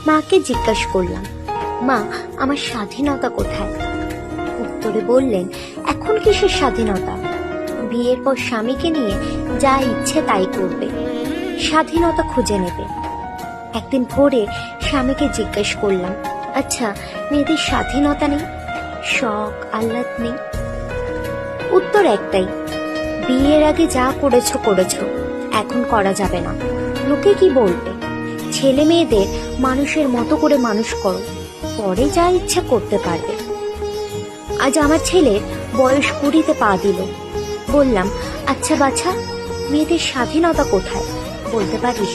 মাকে জিজ্ঞাসা করলাম, মা আমার স্বাধীনতা কোথায়? উত্তরে বললেন, এখন কিসের স্বাধীনতা? বিয়ের পর স্বামীকে নিয়ে যা ইচ্ছে তাই করবে, স্বাধীনতা খুঁজে নেবে। একদিন ভোরে স্বামীকে জিজ্ঞাসা করলাম, আচ্ছা মেয়েদের স্বাধীনতা নেই, শখ আহ্লাদ নেই? উত্তর একটাই, বিয়ের আগে যা করেছো করেছো, এখন করা যাবে না, লোকে কি বলবে? ছেলে মেয়েদের মানুষের মতো করে মানুষ করো, পরে যা ইচ্ছা করতে পারবে। আজ আমার ছেলের বয়স 20-তে পা দিল। বললাম, আচ্ছা বাছা, মেয়েদের স্বাধীনতা কোথায়, বলতে পারিস?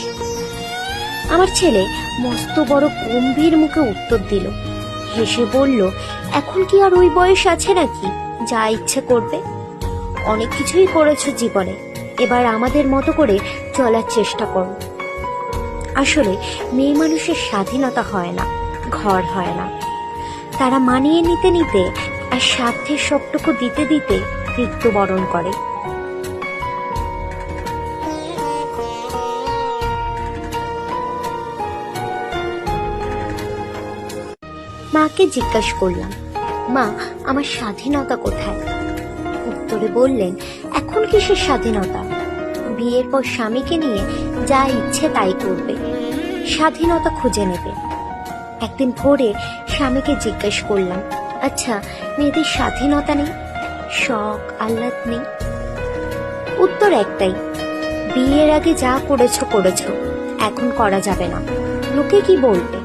আমার ছেলে মস্ত বড় গম্ভীর মুখে উত্তর দিল, হেসে বলল, এখন কি আর ওই বয়স আছে নাকি যা ইচ্ছে করবে? অনেক কিছুই করেছো জীবনে, এবার আমাদের মতো করে চলার চেষ্টা করো। আসলে মেয়ে মানুষের স্বাধীনতা হয় না, ঘর হয় না। তারা মানিয়ে নিতে নিতে আর স্বার্থের সবটুকু দিতে দিতে মৃত্যুবরণ করে। মাকে জিজ্ঞাসা করলাম, মা আমার স্বাধীনতা কোথায়? উত্তরে বললেন, এখন কিসের স্বাধীনতা? বিয়ের পর স্বামীকে নিয়ে যা ইচ্ছে তাই করবে, স্বাধীনতা খুঁজে নেবে। একদিন ভোরে স্বামীকে জিজ্ঞাসা করলাম, আচ্ছা মেয়েদের স্বাধীনতা নেই, শখ আহ্লাদ নেই? উত্তর একটাই, বিয়ের আগে যা করেছো করেছো, এখন করা যাবে না, লোকে কি বলবে?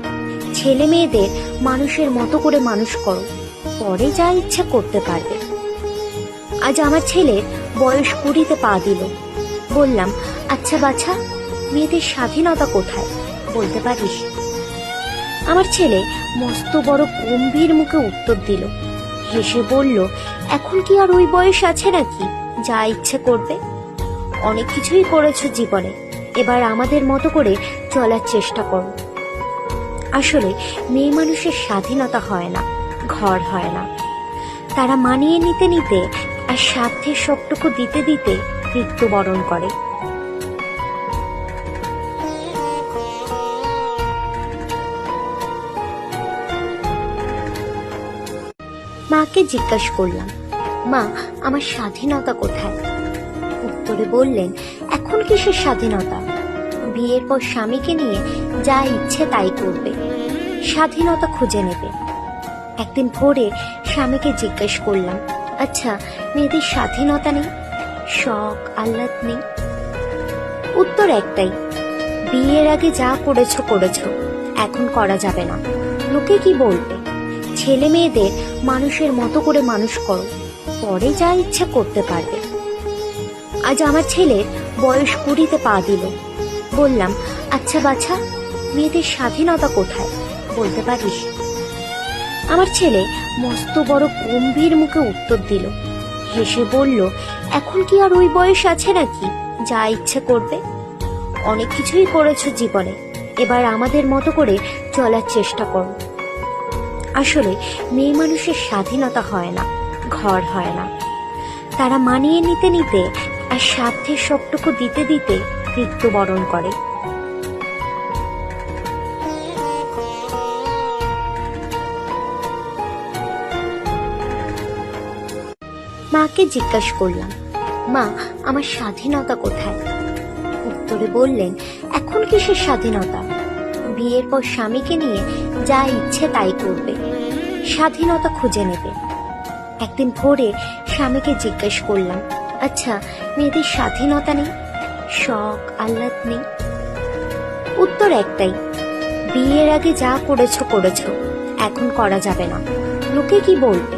ছেলে মেয়েদের মানুষের মতো করে মানুষ করো, পরে যা ইচ্ছা করতে পারবে। আজ আমার ছেলের বয়স 20-তে পা দিল। বললাম, আচ্ছা বাছা, মেয়েদের স্বাধীনতা কোথায়, বলতে পারিস? আমার ছেলে মস্ত বড় গম্ভীর মুখে উত্তর দিল, হেসে বলল, এখন কি আর ওই বয়স আছে নাকি যা ইচ্ছে করবে? অনেক কিছুই করেছো জীবনে, এবার আমাদের মতো করে চলার চেষ্টা করো। আসলে মেয়ে মানুষের স্বাধীনতা হয় না, ঘর হয় না। তারা মানিয়ে নিতে নিতে আর স্বার্থের সবটুকু দিতে দিতে মৃত্যুবরণ করে। মাকে জিজ্ঞাসা করলাম, মা আমার স্বাধীনতা কোথায়? উত্তরে বললেন, এখন কিসের স্বাধীনতা? বিয়ের পর স্বামীকে নিয়ে যা ইচ্ছে তাই করবে, স্বাধীনতা খুঁজে নেবে। একদিন ভোরে স্বামীকে জিজ্ঞাসা করলাম, আচ্ছা মেয়েদের স্বাধীনতা নেই, শখ আহ্লাদ নেই? উত্তর একটাই, বিয়ের আগে যা করেছো করেছো, এখন করা যাবে না, লোকে কি বলবে? ছেলে মেয়েদের মানুষের মতো করে মানুষ করো, পরে যা ইচ্ছা করতে পারবে। আজ আমার ছেলের বয়স 20-তে পা দিল। বললাম, আচ্ছা বাছা, মেয়েদের স্বাধীনতা কোথায়, বলতে পারিস? আমার ছেলে মস্ত বড় গম্ভীর মুখে উত্তর দিল, হেসে বলল, এখন কি আর ওই বয়স আছে নাকি যা ইচ্ছে করবে? অনেক কিছুই করেছো জীবনে, এবার আমাদের মতো করে চলার চেষ্টা করো। আসলে মেয়ে মানুষের স্বাধীনতা হয় না, ঘর হয় না। তারা মানিয়ে নিতে নিতে আর স্বার্থের সবটুকু দিতে দিতে মৃত্যুবরণ করে। মাকে জিজ্ঞাসা করলাম, মা আমার স্বাধীনতা কোথায়? উত্তরে বললেন, এখন কিসের স্বাধীনতা? বিয়ের পর স্বামীকে নিয়ে যা ইচ্ছে তাই করবে, স্বাধীনতা খুঁজে নেবে। একদিন ভোরে স্বামীকে জিজ্ঞাসা করলাম, আচ্ছা মেয়েদের স্বাধীনতা নেই, শখ আহ্লাদ নেই? উত্তর একটাই, বিয়ের আগে যা করেছো করেছো, এখন করা যাবে না, লোকে কি বলবে?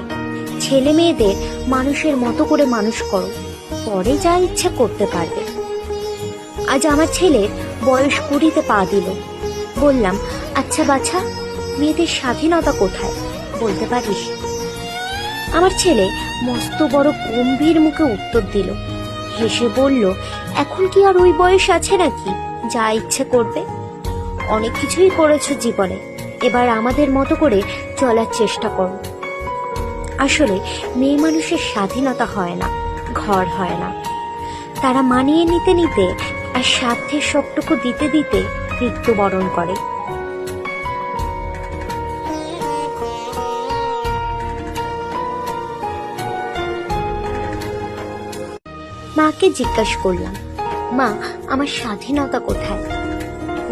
ছেলে মেয়েদের মানুষের মতো করে মানুষ করো, পরে যা ইচ্ছা করতে পারবে। আজ আমার ছেলের বয়স 20-তে পা দিল। বললাম, আচ্ছা বাছা, মেয়েদের স্বাধীনতা কোথায়, বলতে পারিস? আমার ছেলে মস্ত বড় গম্ভীর মুখে উত্তর দিল, হেসে বলল, এখন কি আর ওই বয়স আছে নাকি যা ইচ্ছে করবে? অনেক কিছুই করেছো জীবনে, এবার আমাদের মতো করে চলার চেষ্টা করো। আসলে মেয়ে মানুষের স্বাধীনতা হয় না, ঘর হয় না। তারা মানিয়ে নিতে নিতে আর স্বার্থের সবটুকু দিতে দিতে মৃত্যুবরণ করে। মাকে জিজ্ঞাসা করলাম, মা আমার স্বাধীনতা কোথায়?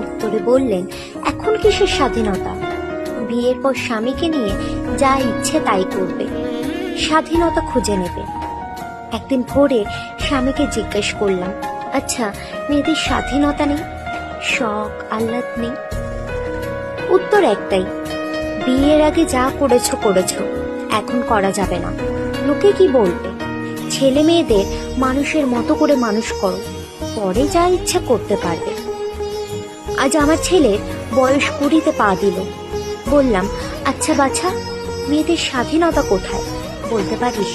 উত্তরে বললেন, এখন কিসের স্বাধীনতা? বিয়ের পর স্বামীকে নিয়ে যা ইচ্ছে তাই করবে, স্বাধীনতা খুঁজে নেবে। একদিন ভোরে স্বামীকে জিজ্ঞেস করলাম, আচ্ছা মেয়েদের স্বাধীনতা নেই, শখ আহ্লাদ নেই? উত্তর একটাই, বিয়ের আগে যা করেছো করেছো, এখন করা যাবে না, লোকে কি বলবে? ছেলে মেয়েদের মানুষের মতো করে মানুষ করো, পরে যা ইচ্ছে করতে পারবে। আজ আমার ছেলের বয়স 20-তে পা দিল। বললাম, আচ্ছা বাছা, মেয়েদের স্বাধীনতা কোথায়, বলতে পারিস?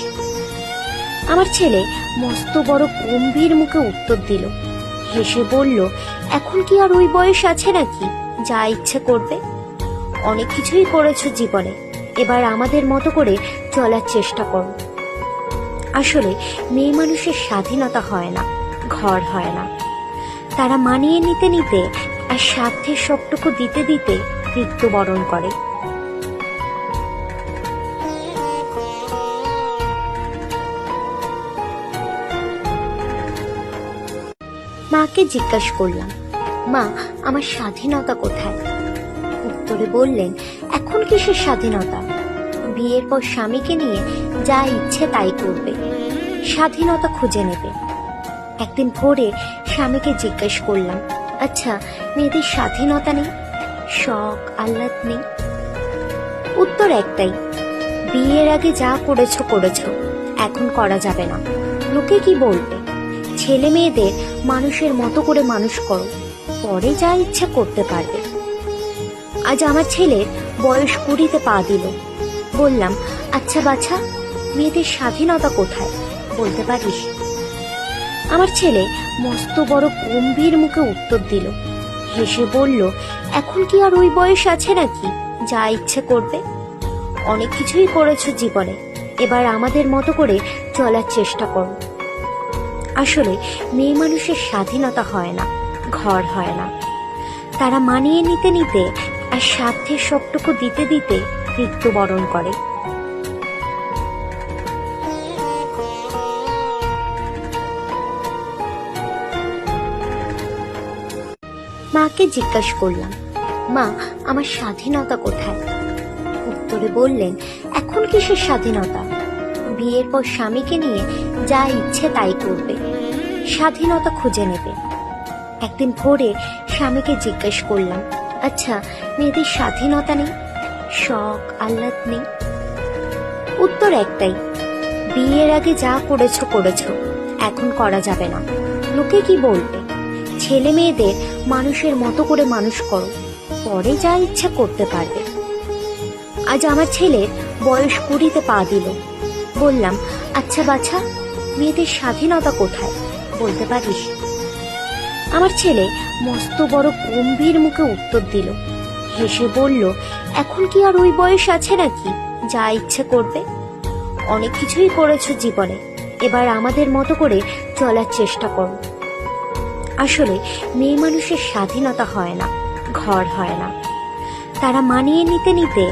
আমার ছেলে মস্ত বড় গম্ভীর মুখে উত্তর দিল, হেসে বলল, এখন কি আর ওই বয়স আছে নাকি যা ইচ্ছে করবে? অনেক কিছুই করেছো জীবনে, এবার আমাদের মতো করে চলার চেষ্টা করো। আসলে মেয়ে মানুষের স্বাধীনতা হয় না, ঘর হয় না। তারা মানিয়ে নিতে নিতে আর স্বার্থের সবটুকু দিতে দিতে মৃত্যুবরণ করে। মাকে জিজ্ঞাসা করলাম, মা আমার স্বাধীনতা কোথায়? উত্তরে বললেন, এখন কিসের স্বাধীনতা? বিয়ের পর স্বামীকে নিয়ে যা ইচ্ছে তাই করবে, স্বাধীনতা খুঁজে নেবে। একদিন ভোরে স্বামীকে জিজ্ঞেস করলাম, আচ্ছা মেয়েদের স্বাধীনতা নেই, শখ আহ্লাদ নেই? উত্তর একটাই, বিয়ের আগে যা করেছো করেছো, এখন করা যাবে না, লোকে কি বলবে? ছেলে মেয়েদের মানুষের মতো করে মানুষ করো, পরে যা ইচ্ছে করতে পারবে। আজ আমার ছেলের বয়স 20-তে পা দিল। বললাম, আচ্ছা বাছা, মেয়েদের স্বাধীনতা কোথায়, বলতে পারিস? আমার ছেলে মস্ত বড় গম্ভীর মুখে উত্তর দিল, হেসে বলল, এখন কি আর ওই বয়স আছে নাকি যা ইচ্ছে করবে? অনেক কিছুই করেছো জীবনে, এবার আমাদের মতো করে চলার চেষ্টা করো। আসলে মেয়ে মানুষের স্বাধীনতা হয় না, ঘর হয় না। তারা মানিয়ে নিতে নিতে আর স্বার্থের সবটুকু দিতে দিতে মৃত্যুবরণ করে। মাকে জিজ্ঞাসা করলাম, মা আমার স্বাধীনতা কোথায়? উত্তরে বললেন, এখন কিসের স্বাধীনতা? বিয়ের পর স্বামীকে নিয়ে যা ইচ্ছে তাই করবে, স্বাধীনতা খুঁজে নেবে। একদিন ভোরে স্বামীকে জিজ্ঞেস করলাম, আচ্ছা মেয়েদের স্বাধীনতা নেই, শখ আহ্লাদ নেই? উত্তর একটাই, বিয়ের আগে যা করেছো করেছো, এখন করা যাবে না, লোকে কি বলবে? ছেলে মেয়েদের মানুষের মতো করে মানুষ করো, পরে যা ইচ্ছা করতে পারবে। আজ আমার ছেলের বয়স 20-তে পা দিল। বললাম, আচ্ছা বাছা, মেয়েদের স্বাধীনতা কোথায়, বলতে পারিস? আমার ছেলে মস্ত বড় গম্ভীর মুখে উত্তর দিল, হেসে বলল, এখন কি আর ওই বয়স আছে নাকি যা ইচ্ছে করবে? অনেক কিছুই করেছো জীবনে, এবার আমাদের মতো করে চলার চেষ্টা করো। আসলে মেয়ে মানুষের স্বাধীনতা হয় না, ঘর হয় না। তারা মানিয়ে নিতে নিতে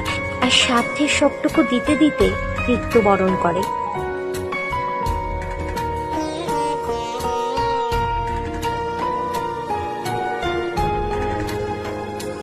আর স্বার্থের সবটুকু দিতে দিতে মৃত্যুবরণ করে।